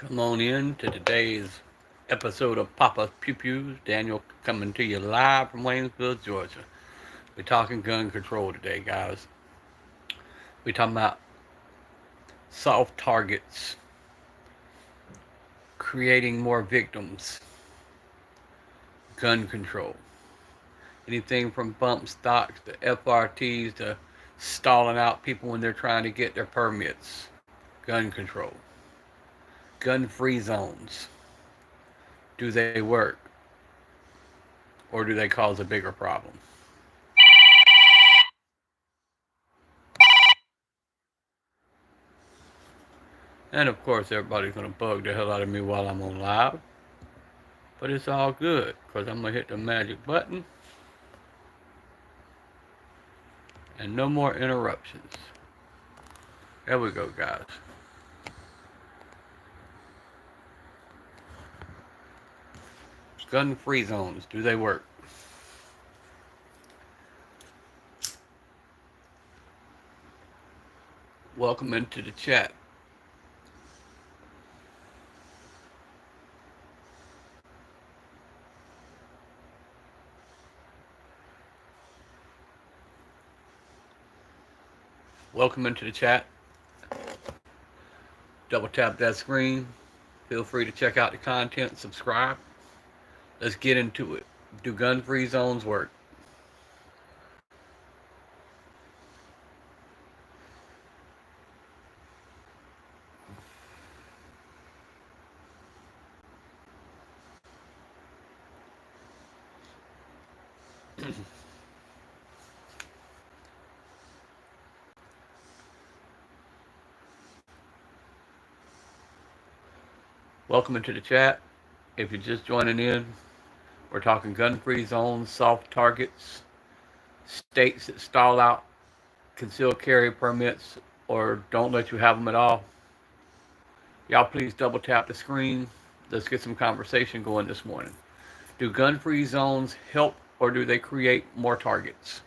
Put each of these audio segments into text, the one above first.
Come on in to today's episode of PapasPewPews. Daniel coming to you live from Waynesville, Georgia. We're talking gun control today, guys. We're talking about soft targets, creating more victims, gun control. Anything from bump stocks to FRTs to stalling out people when they're trying to get their permits. Gun control. Gun free zones. Do they work? Or do they cause a bigger problem? And of course, everybody's going to bug the hell out of me while I'm on live. But it's all good because I'm going to hit the magic button and no more interruptions. There we go, guys. Gun free zones, do they work? Welcome into the chat. Welcome into the chat. Double tap that screen. Feel free to check out the content, subscribe. Let's get into it. Do gun free zones work? Welcome into the chat. If you're just joining in, we're talking gun-free zones, soft targets, states that stall out concealed carry permits or don't let you have them at all. Y'all please double tap the screen. Let's get some conversation going this morning. Do gun-free zones help or do they create more targets?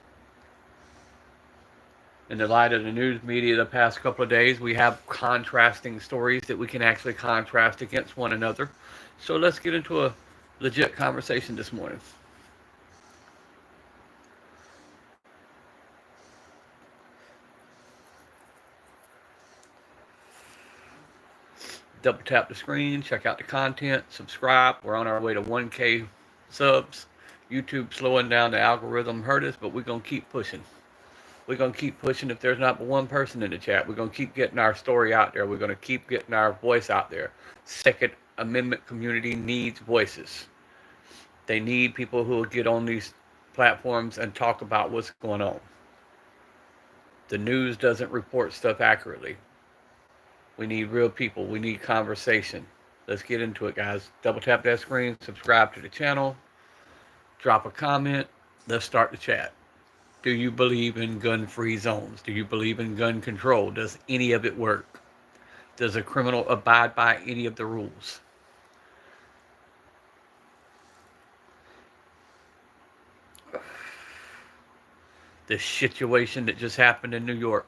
In the light of the news media the past couple of days, we have contrasting stories that we can actually contrast against one another. So let's get into a legit conversation this morning. Double tap the screen, check out the content, subscribe. We're on our way to 1K subs. YouTube slowing down, the algorithm hurt us, but we're going to keep pushing. We're going to keep pushing. If there's not but one person in the chat, we're going to keep getting our story out there. We're going to keep getting our voice out there. Second Amendment community needs voices. They need people who will get on these platforms and talk about what's going on. The news doesn't report stuff accurately. We need real people. We need conversation. Let's get into it, guys. Double tap that screen, subscribe to the channel, drop a comment. Let's start the chat. Do you believe in gun-free zones? Do you believe in gun control? Does any of it work? Does a criminal abide by any of the rules? The situation that just happened in New York,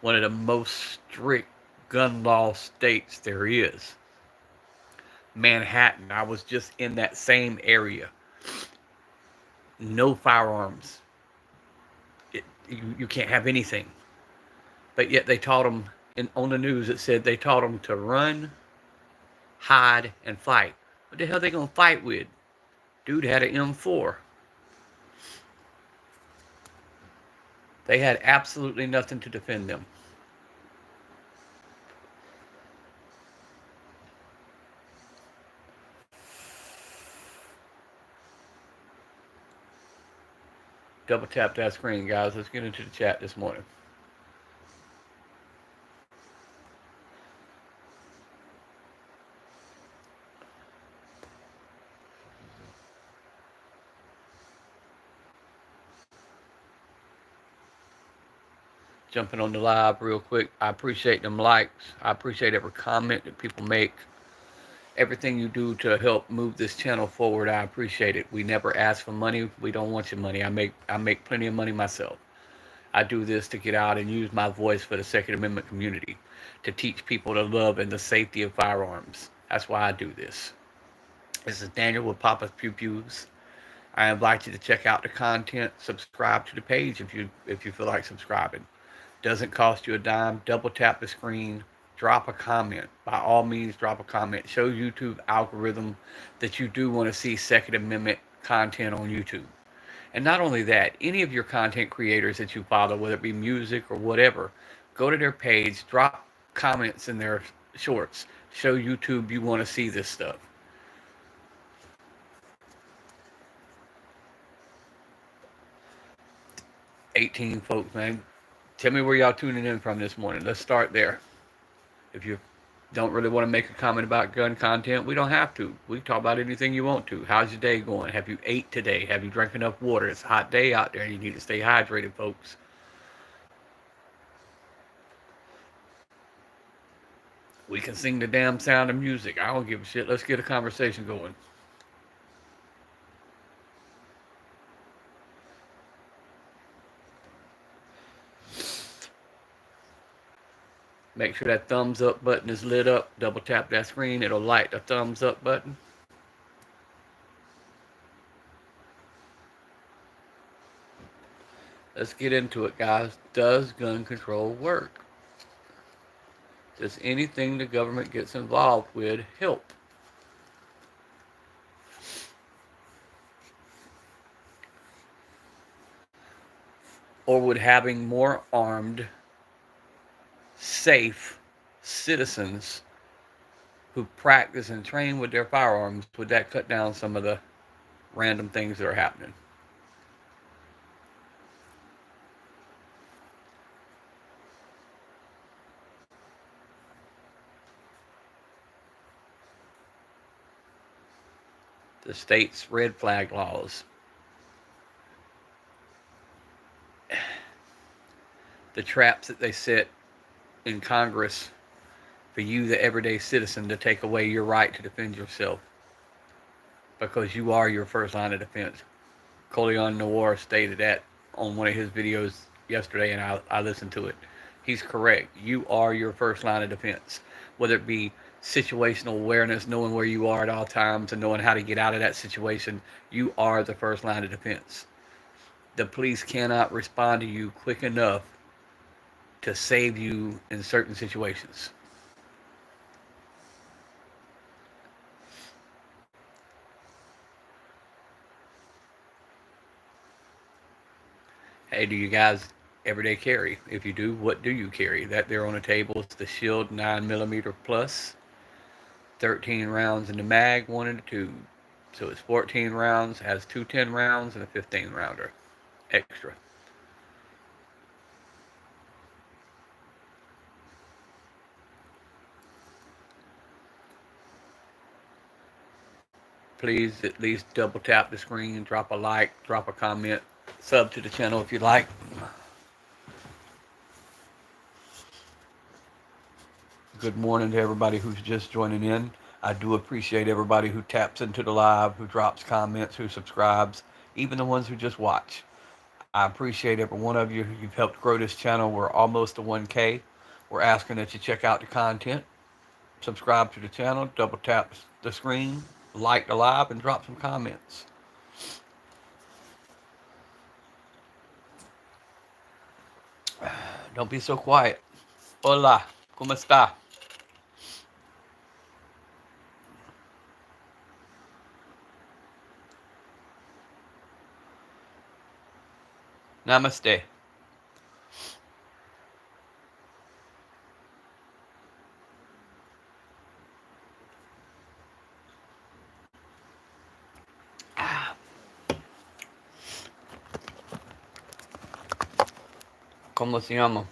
one of the most strict gun law states there is. Manhattan, I was just in that same area. No firearms. You can't have anything. But yet they taught them, on the news it said they taught them to run, hide, and fight. What the hell are they going to fight with? Dude had an M4. They had absolutely nothing to defend them. Double tap that screen, guys. Let's get into the chat this morning. Jumping on the live real quick. I appreciate them likes. I appreciate every comment that people make. Everything you do to help move this channel forward, I appreciate it. We never ask for money. We don't want your money. I make plenty of money myself. I do this to get out and use my voice for the Second Amendment community, to teach people to love and the safety of firearms. That's why I do this. This is Daniel with PapasPewPews. I invite you to check out the content, subscribe to the page if you feel like subscribing. Doesn't cost you a dime. Double tap the screen, drop a comment. By all means, drop a comment. Show YouTube algorithm that you do want to see Second Amendment content on YouTube. And not only that, any of your content creators that you follow, whether it be music or whatever, go to their page, drop comments in their shorts. Show YouTube you want to see this stuff. $18 folks, man. Tell me where y'all tuning in from this morning. Let's start there. If you don't really want to make a comment about gun content, we don't have to. We can talk about anything you want to. How's your day going? Have you ate today? Have you drank enough water? It's a hot day out there. You need to stay hydrated, folks. We can sing the damn sound of music. I don't give a shit. Let's get a conversation going. Make sure that thumbs up button is lit up. Double tap that screen. It'll light the thumbs up button. Let's get into it, guys. Does gun control work? Does anything the government gets involved with help? Or would having more armed, safe citizens who practice and train with their firearms, would that cut down some of the random things that are happening? The state's red flag laws. The traps that they set in Congress for you, the everyday citizen, to take away your right to defend yourself because you are your first line of defense. Coleon Noir stated that on one of his videos yesterday, and I listened to it. He's correct. You are your first line of defense, whether it be situational awareness, knowing where you are at all times and knowing how to get out of that situation. You are the first line of defense. The police cannot respond to you quick enough to save you in certain situations. Hey, do you guys everyday carry? If you do, what do you carry? That there on the table is the Shield 9mm plus, 13 rounds in the mag, 1 in the tube. So it's 14 rounds, has 2 10 rounds, and a 15 rounder extra. Please at least double tap the screen, drop a like, drop a comment, sub to the channel if you like. Good morning to everybody who's just joining in. I do appreciate everybody who taps into the live, who drops comments, who subscribes, even the ones who just watch. I appreciate every one of you. You've helped grow this channel. We're almost to 1K. We're asking that you check out the content, subscribe to the channel, double tap the screen, like the live, and drop some comments. Don't be so quiet. Hola, ¿cómo está? Namaste. ¿Cómo se llama?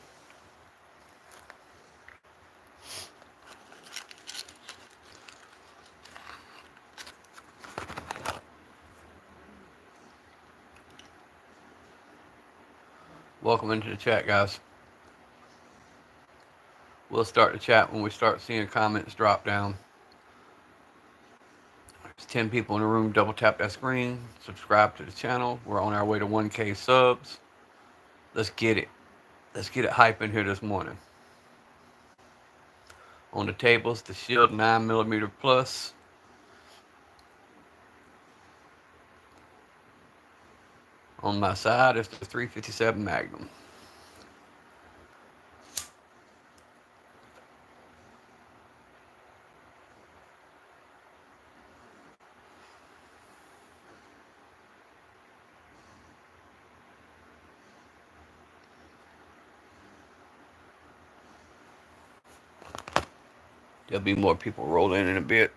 Welcome into the chat, guys. We'll start the chat when we start seeing comments drop down. There's 10 people in the room. Double tap that screen. Subscribe to the channel. We're on our way to 1K subs. Let's get it. Let's get it hype in here this morning. On the tables, the Shield 9mm Plus. On my side is the 357 Magnum. There'll be more people rolling in a bit.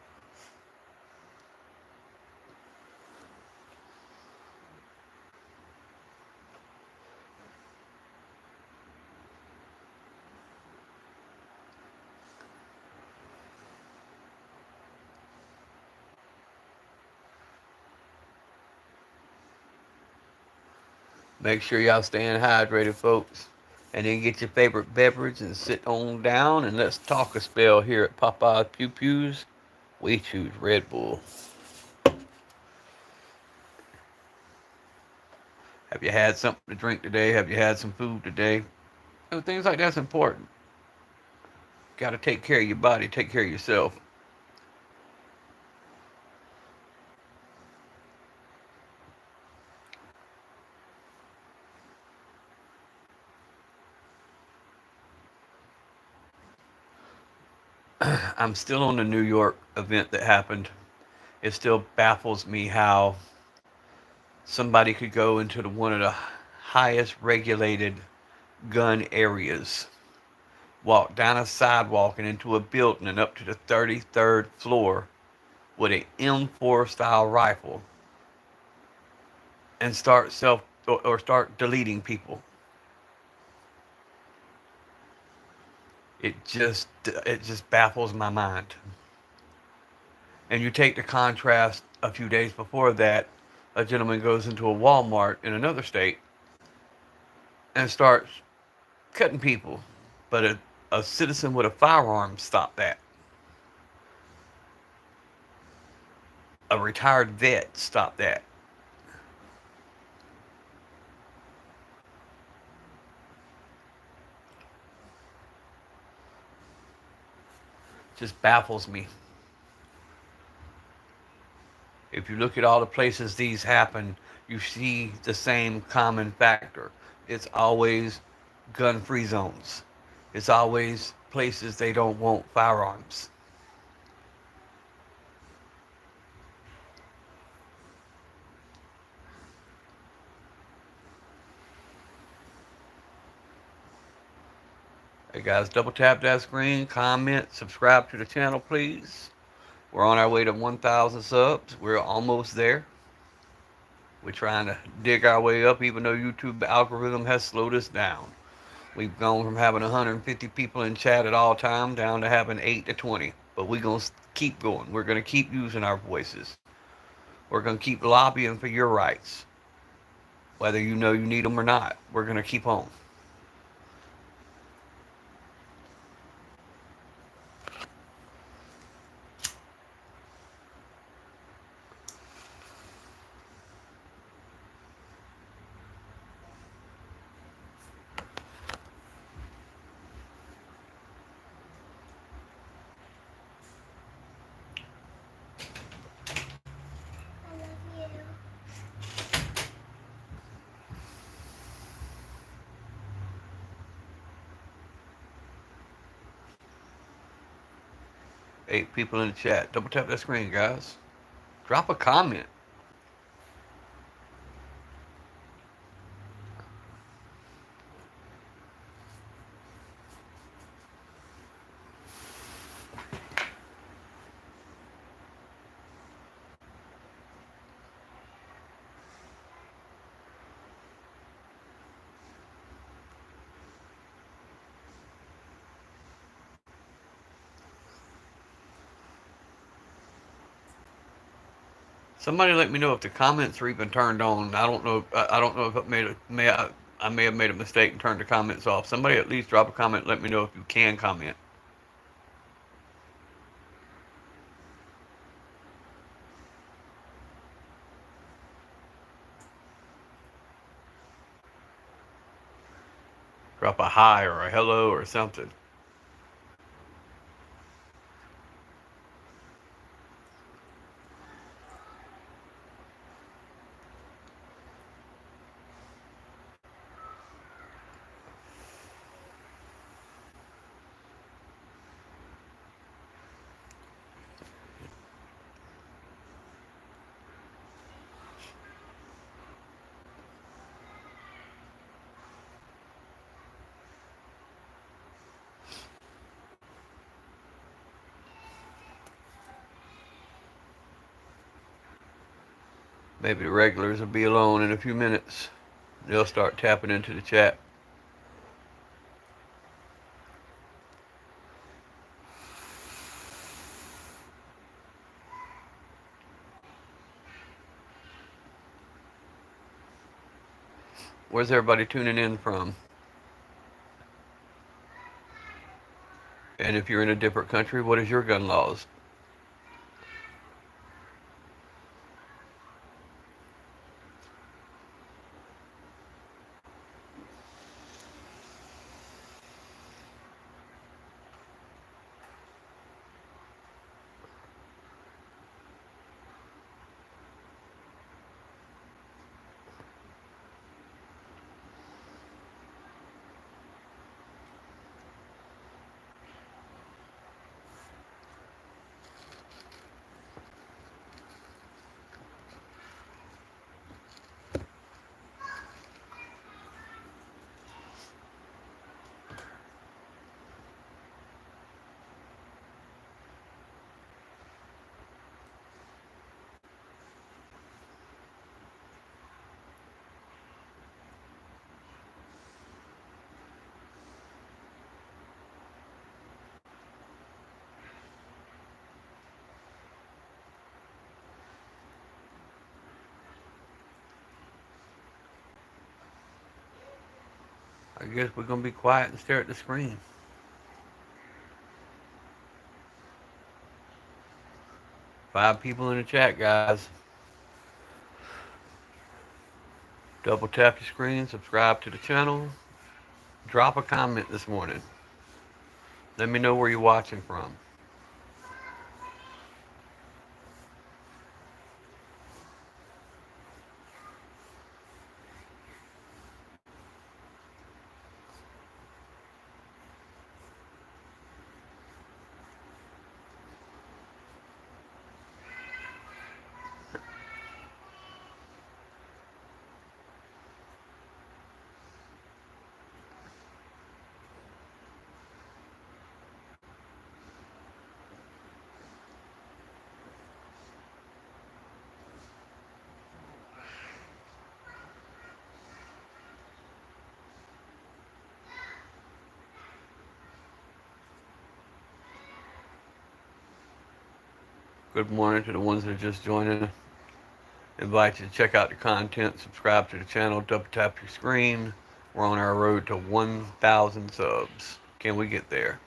Make sure y'all staying hydrated, folks. And then get your favorite beverage and sit on down and let's talk a spell here at PapasPewPews. We choose Red Bull. Have you had something to drink today? Have you had some food today? Things like that's important. Got to take care of your body, take care of yourself. I'm still on the New York event that happened. It still baffles me how somebody could go into one of the highest regulated gun areas, walk down a sidewalk and into a building and up to the 33rd floor with an M4 style rifle and start start deleting people. It just baffles my mind. And you take the contrast a few days before that, a gentleman goes into a Walmart in another state and starts cutting people, but a citizen with a firearm stopped that. A retired vet stopped that. Just baffles me. If you look at all the places these happen, you see the same common factor. It's always gun-free zones. It's always places they don't want firearms. Hey guys, double tap that screen, comment, subscribe to the channel, please. We're on our way to 1,000 subs. We're almost there. We're trying to dig our way up, even though YouTube algorithm has slowed us down. We've gone from having 150 people in chat at all times down to having 8 to 20. But we're going to keep going. We're going to keep using our voices. We're going to keep lobbying for your rights. Whether you know you need them or not, we're going to keep on. You. 8 people in the chat. Double tap that screen, guys. Drop a comment. Somebody let me know if the comments are even turned on. I don't know. I don't know if it I may have made a mistake and turned the comments off. Somebody at least drop a comment. Let me know if you can comment. Drop a hi or a hello or something. Maybe the regulars will be alone in a few minutes. They'll start tapping into the chat. Where's everybody tuning in from? And if you're in a different country, what is your gun laws? I guess we're going to be quiet and stare at the screen. Five people in the chat, guys. Double tap your screen, subscribe to the channel. Drop a comment this morning. Let me know where you're watching from. Good morning to the ones that are just joining. Invite you to check out the content, subscribe to the channel, double tap your screen. We're on our road to 1,000 subs. Can we get there?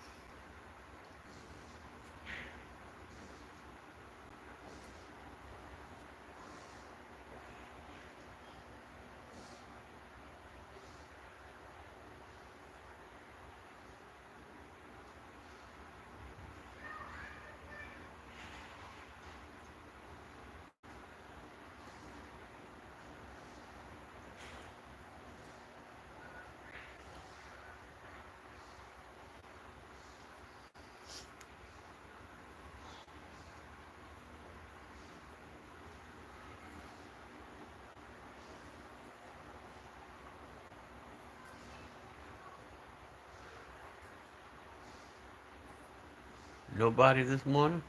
Nobody this morning?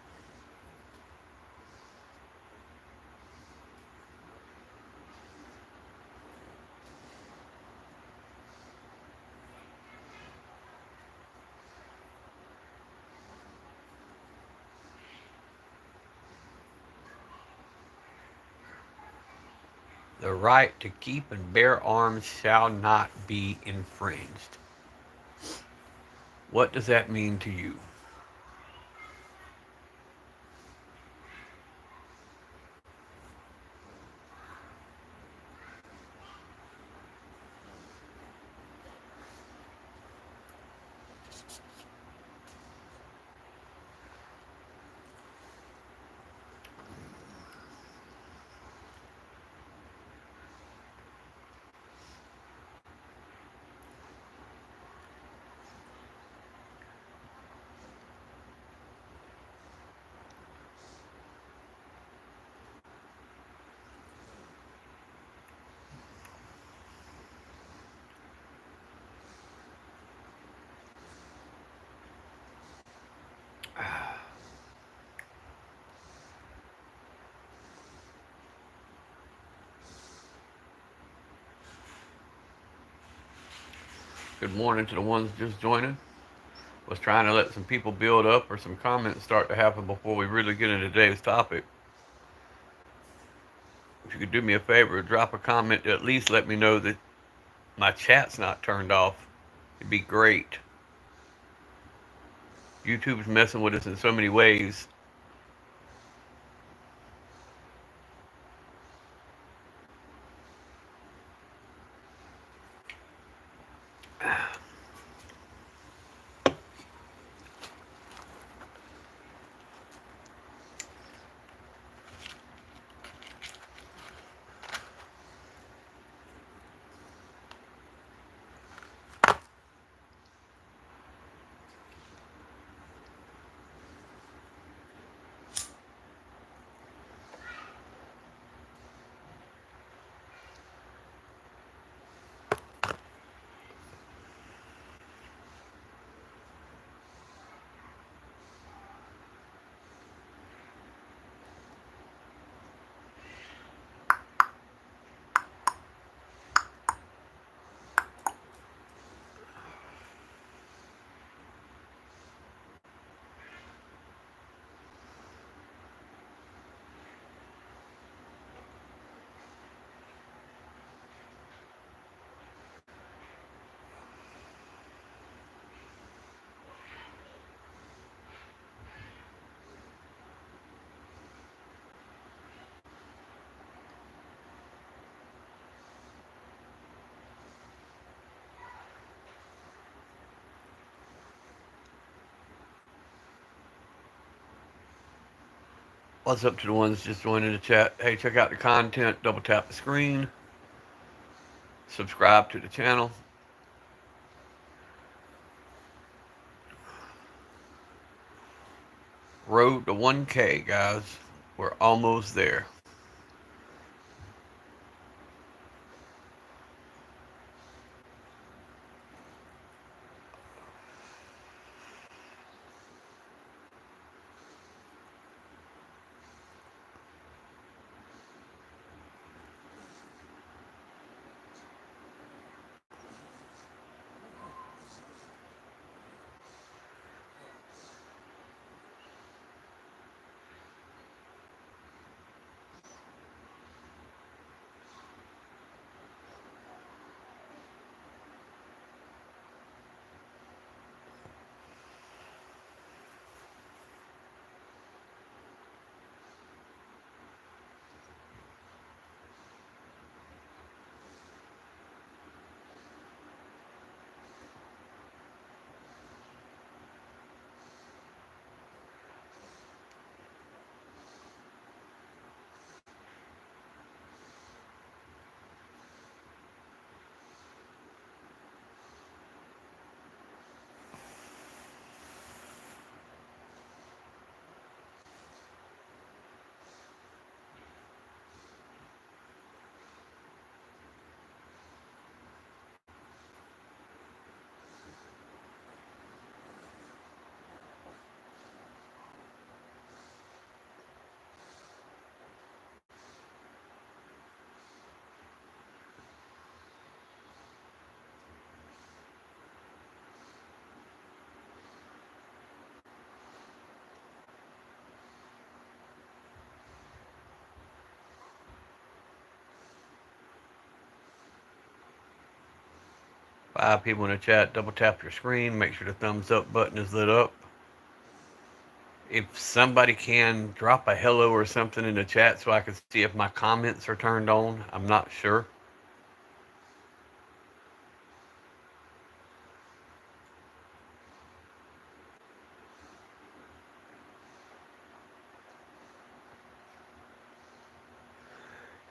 The right to keep and bear arms shall not be infringed. What does that mean to you? Good morning to the ones just joining. Was trying to let some people build up or some comments start to happen before we really get into today's topic. If you could do me a favor, drop a comment to at least let me know that my chat's not turned off. It'd be great. YouTube's messing with us in so many ways. What's up to the ones just joining the chat? Hey, check out the content. Double tap the screen. Subscribe to the channel. Road to 1K, guys. We're almost there. Five people in the chat. Double tap your screen. Make sure the thumbs up button is lit up. If somebody can drop a hello or something in the chat so I can see if my comments are turned on, I'm not sure.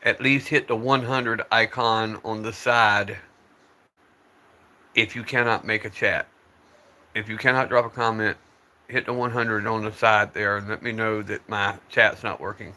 At least hit the 100 icon on the side if you cannot make a chat. If you cannot drop a comment, hit the 100 on the side there and let me know that my chat's not working.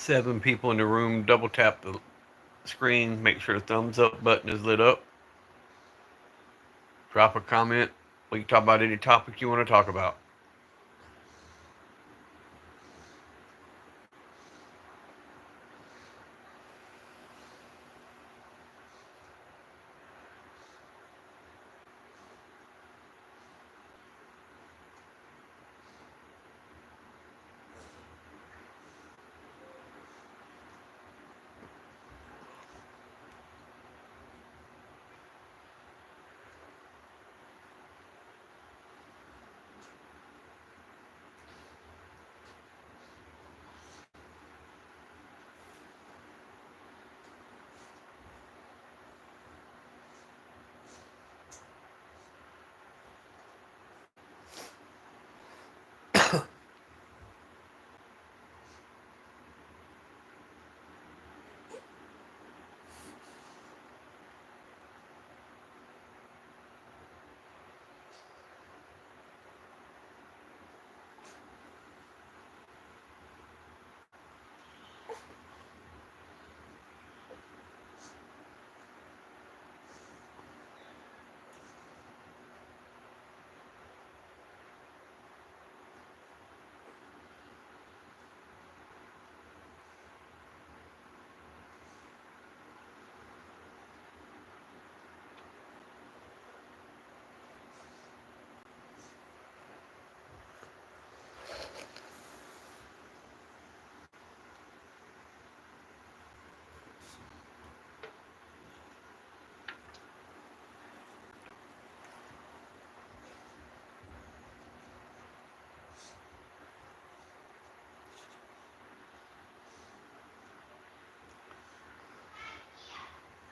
7 people in the room. Double tap the screen. Make sure the thumbs up button is lit up. Drop a comment. We can talk about any topic you want to talk about.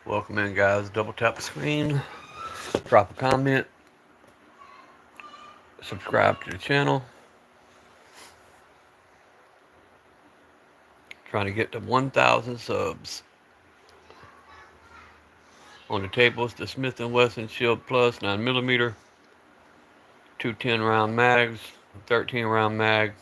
Welcome in, guys. Double tap the screen. Drop a comment. Subscribe to the channel. Trying to get to 1,000 subs. On the table is the Smith & Wesson Shield Plus 9mm, 2 10-round mags, 13-round mag,